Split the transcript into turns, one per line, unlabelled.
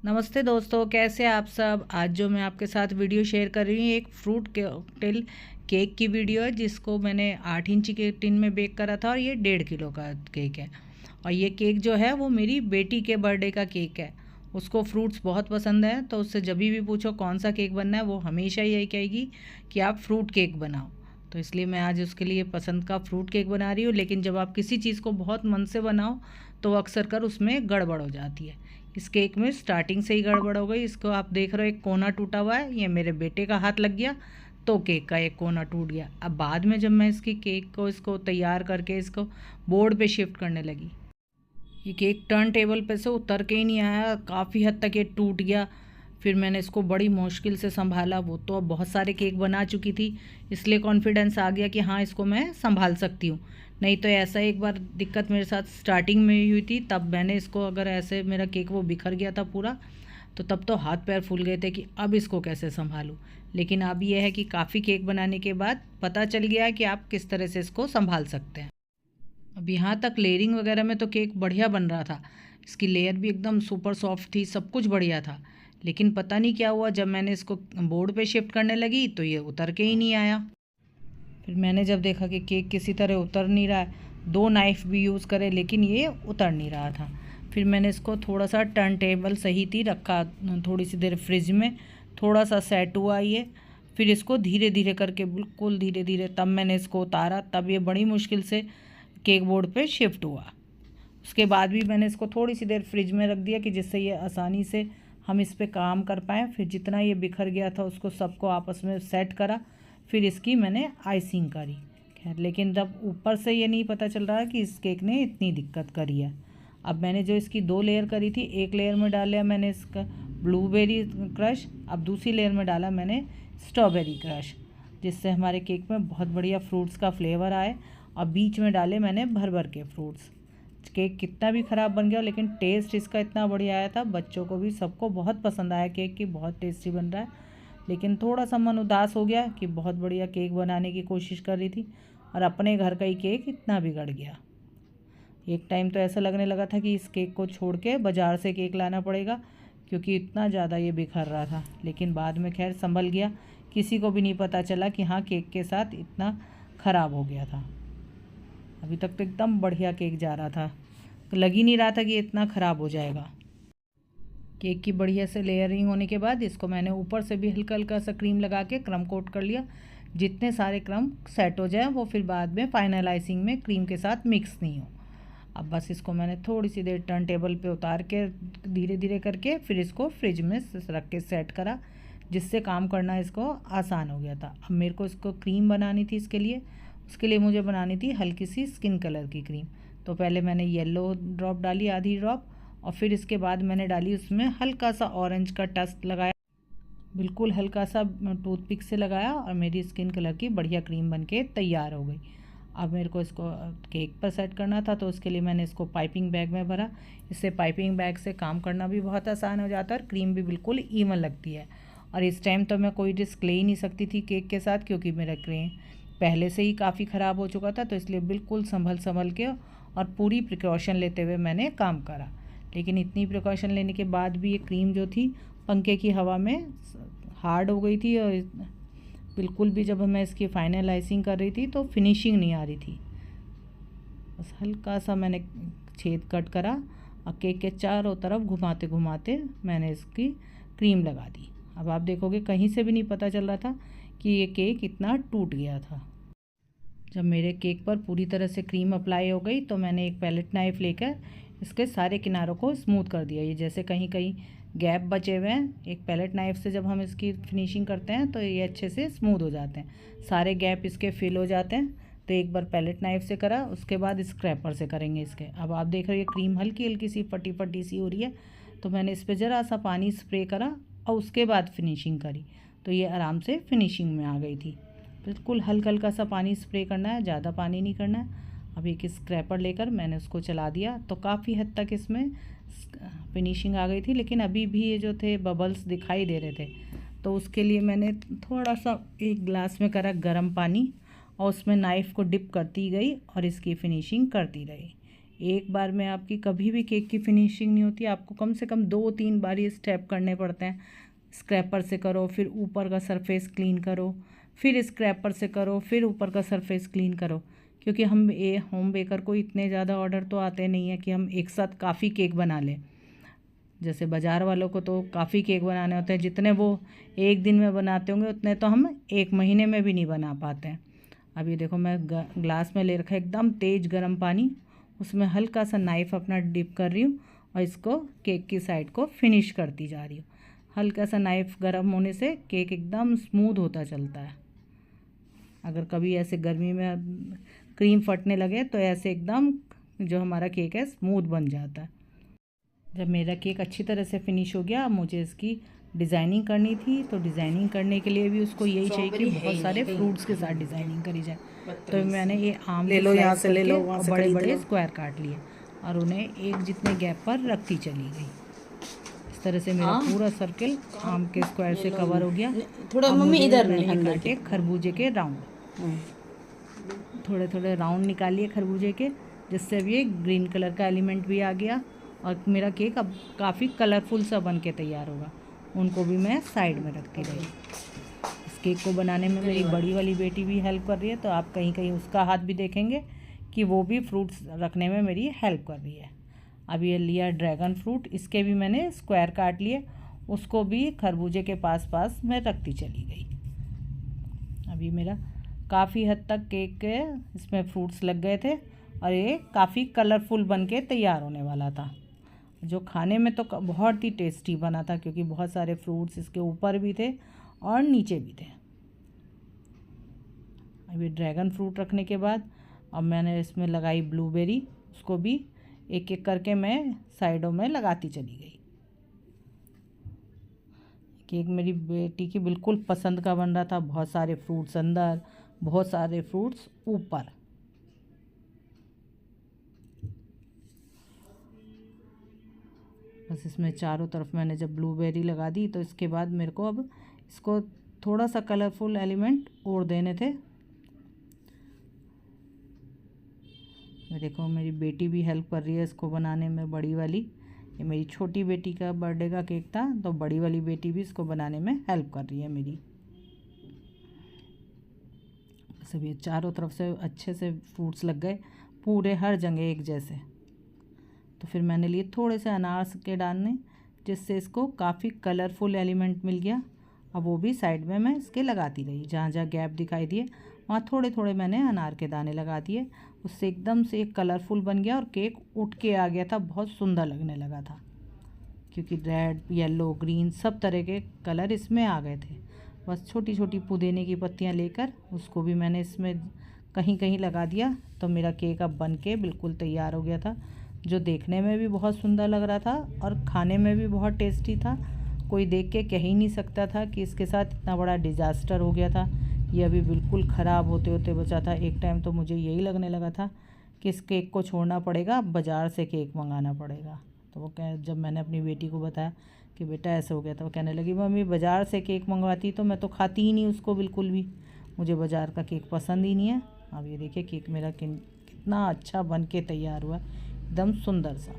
नमस्ते दोस्तों, कैसे आप सब। आज जो मैं आपके साथ वीडियो शेयर कर रही हूँ एक फ्रूट कॉकटेल केक की वीडियो है, जिसको मैंने 8 इंच के टिन में बेक करा था और ये 1.5 किलो का केक है। और ये केक जो है वो मेरी बेटी के बर्थडे का केक है। उसको फ्रूट्स बहुत पसंद है, तो उससे जब भी पूछो कौन सा केक बनना है वो हमेशा यही कहेगी कि आप फ्रूट केक बनाओ। तो इसलिए मैं आज उसके लिए पसंद का फ्रूट केक बना रही हूँ। लेकिन जब आप किसी चीज़ को बहुत मन से बनाओ तो अक्सर कर उसमें गड़बड़ हो जाती है। इस केक में स्टार्टिंग से ही गड़बड़ हो गई। इसको आप देख रहे हो, एक कोना टूटा हुआ है। ये मेरे बेटे का हाथ लग गया तो केक का एक कोना टूट गया। अब बाद में जब मैं इसकी केक को इसको तैयार करके इसको बोर्ड पे शिफ्ट करने लगी, ये केक टर्न टेबल पे से उतर के ही नहीं आया, काफ़ी हद तक ये टूट गया। फिर मैंने इसको बड़ी मुश्किल से संभाला। वो तो अब बहुत सारे केक बना चुकी थी, इसलिए कॉन्फिडेंस आ गया कि हाँ, इसको मैं संभाल सकती हूँ। नहीं तो ऐसा एक बार दिक्कत मेरे साथ स्टार्टिंग में ही हुई थी। तब मैंने इसको, अगर ऐसे मेरा केक वो बिखर गया था पूरा, तो तब तो हाथ पैर फूल गए थे कि अब इसको कैसे संभालूँ। लेकिन अब यह है कि काफ़ी केक बनाने के बाद पता चल गया है कि आप किस तरह से इसको संभाल सकते हैं। अब यहाँ तक लेयरिंग वगैरह में तो केक बढ़िया बन रहा था। इसकी लेयर भी एकदम सुपर सॉफ्ट थी, सब कुछ बढ़िया था। लेकिन पता नहीं क्या हुआ, जब मैंने इसको बोर्ड पे शिफ्ट करने लगी तो ये उतर के ही नहीं आया। फिर मैंने जब देखा कि केक किसी तरह उतर नहीं रहा है, 2 नाइफ़ भी यूज़ करे लेकिन ये उतर नहीं रहा था। फिर मैंने इसको थोड़ा सा टर्न टेबल सही थी रखा, थोड़ी सी देर फ्रिज में, थोड़ा सा सेट हुआ ये। फिर इसको धीरे धीरे करके, बिल्कुल धीरे धीरे, तब मैंने इसको उतारा। तब ये बड़ी मुश्किल से केक बोर्ड पे शिफ्ट हुआ। उसके बाद भी मैंने इसको थोड़ी सी देर फ्रिज में रख दिया कि जिससे ये आसानी से हम इस पे काम कर पाएँ। फिर जितना ये बिखर गया था उसको सबको आपस में सेट करा। फिर इसकी मैंने आइसिंग करी। खैर, लेकिन जब ऊपर से ये नहीं पता चल रहा है कि इस केक ने इतनी दिक्कत करी है। अब मैंने जो इसकी 2 लेयर करी थी, एक लेयर में डाला मैंने इसका ब्लूबेरी क्रश, अब दूसरी लेयर में डाला मैंने स्ट्रॉबेरी क्रश, जिससे हमारे केक में बहुत बढ़िया फ्रूट्स का फ्लेवर आए। और बीच में डाले मैंने भर भर के फ्रूट्स। केक कितना भी ख़राब बन गया लेकिन टेस्ट इसका इतना बढ़िया आया था, बच्चों को भी सबको बहुत पसंद आया केक कि बहुत टेस्टी बन रहा है। लेकिन थोड़ा सा मन उदास हो गया कि बहुत बढ़िया केक बनाने की कोशिश कर रही थी और अपने घर का ही केक इतना बिगड़ गया। एक टाइम तो ऐसा लगने लगा था कि इस केक को छोड़ के बाज़ार से केक लाना पड़ेगा, क्योंकि इतना ज़्यादा ये बिखर रहा था। लेकिन बाद में खैर संभल गया, किसी को भी नहीं पता चला कि हाँ, केक के साथ इतना ख़राब हो गया था। अभी तक तो एकदम बढ़िया केक जा रहा था, लग ही नहीं रहा था कि इतना ख़राब हो जाएगा। केक की बढ़िया से लेयरिंग होने के बाद इसको मैंने ऊपर से भी हल्का हल्का सा क्रीम लगा के क्रम कोट कर लिया। जितने सारे क्रम सेट हो जाए वो फिर बाद में फाइनल आइसिंग में क्रीम के साथ मिक्स नहीं हो। अब बस इसको मैंने थोड़ी सी देर टर्न टेबल पे उतार के धीरे धीरे करके फिर इसको फ्रिज में रख के सेट करा, जिससे काम करना इसको आसान हो गया था। अब मेरे को इसको क्रीम बनानी थी, उसके लिए मुझे बनानी थी हल्की सी स्किन कलर की क्रीम। तो पहले मैंने येलो ड्रॉप डाली, आधी ड्रॉप, और फिर इसके बाद मैंने डाली उसमें हल्का सा ऑरेंज का टस्ट लगाया, बिल्कुल हल्का सा टूथपिक से लगाया, और मेरी स्किन कलर की बढ़िया क्रीम बनके तैयार हो गई। अब मेरे को इसको केक पर सेट करना था, तो उसके लिए मैंने इसको पाइपिंग बैग में भरा। इससे पाइपिंग बैग से काम करना भी बहुत आसान हो जाता है और क्रीम भी बिल्कुल इवन लगती है। और इस टाइम तो मैं कोई रिस्क ले ही नहीं सकती थी केक के साथ, क्योंकि मेरा क्रीम पहले से ही काफ़ी ख़राब हो चुका था। तो इसलिए बिल्कुल संभल के और पूरी प्रिकॉशन लेते हुए मैंने काम करा। लेकिन इतनी प्रिकॉशन लेने के बाद भी ये क्रीम जो थी पंखे की हवा में हार्ड हो गई थी, और बिल्कुल भी जब मैं इसकी फाइनल आइसिंग कर रही थी तो फिनिशिंग नहीं आ रही थी। बस हल्का सा मैंने छेद कट करा और केक के चारों तरफ घुमाते घुमाते मैंने इसकी क्रीम लगा दी। अब आप देखोगे कहीं से भी नहीं पता चल रहा था कि ये केक इतना टूट गया था। जब मेरे केक पर पूरी तरह से क्रीम अप्लाई हो गई तो मैंने एक पैलेट नाइफ़ लेकर इसके सारे किनारों को स्मूथ कर दिया। ये जैसे कहीं कहीं गैप बचे हुए हैं, एक पैलेट नाइफ़ से जब हम इसकी फिनिशिंग करते हैं तो ये अच्छे से स्मूथ हो जाते हैं, सारे गैप इसके फिल हो जाते हैं। तो एक बार पैलेट नाइफ़ से करा, उसके बाद स्क्रैपर से करेंगे इसके। अब आप देख रहे हो क्रीम हल्की हल्की सी फटी फटी सी हो रही है, तो मैंने इस पर ज़रा सा पानी स्प्रे करा और उसके बाद फिनिशिंग करी, तो ये आराम से फिनिशिंग में आ गई थी। बिल्कुल हल्का हल्का सा पानी स्प्रे करना है, ज़्यादा पानी नहीं करना है। अब एक स्क्रैपर लेकर मैंने उसको चला दिया तो काफ़ी हद तक इसमें फिनिशिंग आ गई थी। लेकिन अभी भी ये जो थे बबल्स दिखाई दे रहे थे, तो उसके लिए मैंने थोड़ा सा एक गिलास में करा गर्म पानी और उसमें नाइफ़ को डिप करती गई और इसकी फिनिशिंग करती रही। एक बार में आपकी कभी भी केक की फिनिशिंग नहीं होती, आपको कम से कम 2-3 बार ये स्टेप करने पड़ते हैं। स्क्रैपर से करो, फिर ऊपर का सरफेस क्लीन करो, फिर स्क्रैपर से करो, फिर ऊपर का सरफेस क्लीन करो, क्योंकि हम होम बेकर को इतने ज़्यादा ऑर्डर तो आते नहीं हैं कि हम एक साथ काफ़ी केक बना लें। जैसे बाज़ार वालों को तो काफ़ी केक बनाने होते हैं, जितने वो एक दिन में बनाते होंगे उतने तो हम एक महीने में भी नहीं बना पाते हैं। अब ये देखो मैं ग्लास में ले रखा है एकदम तेज़ गर्म पानी, उसमें हल्का सा नाइफ़ अपना डिप कर रही हूँ और इसको केक की साइड को फिनिश करती जा रही हूँ। हल्का सा नाइफ़ गर्म होने से केक एकदम स्मूथ होता चलता है। अगर कभी ऐसे गर्मी में क्रीम फटने लगे तो ऐसे एकदम जो हमारा केक है स्मूथ बन जाता है। जब मेरा केक अच्छी तरह से फिनिश हो गया, अब मुझे इसकी डिज़ाइनिंग करनी थी, तो डिज़ाइनिंग करने के लिए भी उसको यही चाहिए कि बहुत सारे फ्रूट्स के साथ डिज़ाइनिंग करी जाए। तो मैंने ये आम ले लो, यहाँ से ले लो, वहाँ से बड़े बड़े स्क्वायर काट लिए और उन्हें एक जितने गैप पर रखती चली गई। इस तरह से मेरा पूरा सर्किल आम के स्क्वायर से कवर हो गया। थोड़ा मम्मी इधर नहीं काटे खरबूजे के राउंड, थोड़े थोड़े राउंड निकालिए खरबूजे के, जिससे अब ये ग्रीन कलर का एलिमेंट भी आ गया और मेरा केक अब काफ़ी कलरफुल सा बन के तैयार होगा। उनको भी मैं साइड में रखती रही। इस केक को बनाने में मेरी बड़ी वाली बेटी भी हेल्प कर रही है, तो आप कहीं कहीं उसका हाथ भी देखेंगे कि वो भी फ्रूट्स रखने में मेरी हेल्प कर रही है। अब ये लिया ड्रैगन फ्रूट, इसके भी मैंने स्क्वायर काट लिए, उसको भी खरबूजे के पास पास मैं रखती चली गई। अभी मेरा काफ़ी हद तक केक के इसमें फ्रूट्स लग गए थे और ये काफ़ी कलरफुल बन के तैयार होने वाला था, जो खाने में तो बहुत ही टेस्टी बना था, क्योंकि बहुत सारे फ्रूट्स इसके ऊपर भी थे और नीचे भी थे। अभी ड्रैगन फ्रूट रखने के बाद अब मैंने इसमें लगाई ब्लूबेरी, उसको भी एक एक करके मैं साइडों में लगाती चली गई। केक मेरी बेटी की बिल्कुल पसंद का बन रहा था, बहुत सारे फ्रूट्स अंदर, बहुत सारे फ्रूट्स ऊपर। बस इसमें चारों तरफ मैंने जब ब्लूबेरी लगा दी, तो इसके बाद मेरे को अब इसको थोड़ा सा कलरफुल एलिमेंट और देने थे। देखो मेरी बेटी भी हेल्प कर रही है इसको बनाने में, बड़ी वाली। ये मेरी छोटी बेटी का बर्थडे का केक था, तो बड़ी वाली बेटी भी इसको बनाने में हेल्प कर रही है मेरी। सब ये चारों तरफ से अच्छे से फ्रूट्स लग गए पूरे हर जगह एक जैसे। तो फिर मैंने लिए थोड़े से अनार के डालने, जिससे इसको काफ़ी कलरफुल एलिमेंट मिल गया। अब वो भी साइड में मैं इसके लगाती रही, जहाँ जहाँ गैप दिखाई दिए वहाँ थोड़े थोड़े मैंने अनार के दाने लगा दिए। उससे एकदम से एक कलरफुल बन गया और केक उठ के आ गया था, बहुत सुंदर लगने लगा था, क्योंकि रेड, येलो, ग्रीन सब तरह के कलर इसमें आ गए थे। बस छोटी छोटी पुदीने की पत्तियाँ लेकर उसको भी मैंने इसमें कहीं कहीं लगा दिया, तो मेरा केक अब बन के बिल्कुल तैयार हो गया था, जो देखने में भी बहुत सुंदर लग रहा था और खाने में भी बहुत टेस्टी था। कोई देख के कह ही नहीं सकता था कि इसके साथ इतना बड़ा डिज़ास्टर हो गया था। ये अभी बिल्कुल ख़राब होते होते बचा था। एक टाइम तो मुझे यही लगने लगा था कि इस केक को छोड़ना पड़ेगा, बाज़ार से केक मंगाना पड़ेगा। तो वो जब मैंने अपनी बेटी को बताया कि बेटा ऐसा हो गया, तो वो कहने लगी मम्मी बाज़ार से केक मंगवाती तो मैं तो खाती ही नहीं उसको बिल्कुल भी, मुझे बाज़ार का केक पसंद ही नहीं है। अब ये देखिए केक मेरा कितना अच्छा बन के तैयार हुआ, एकदम सुंदर सा।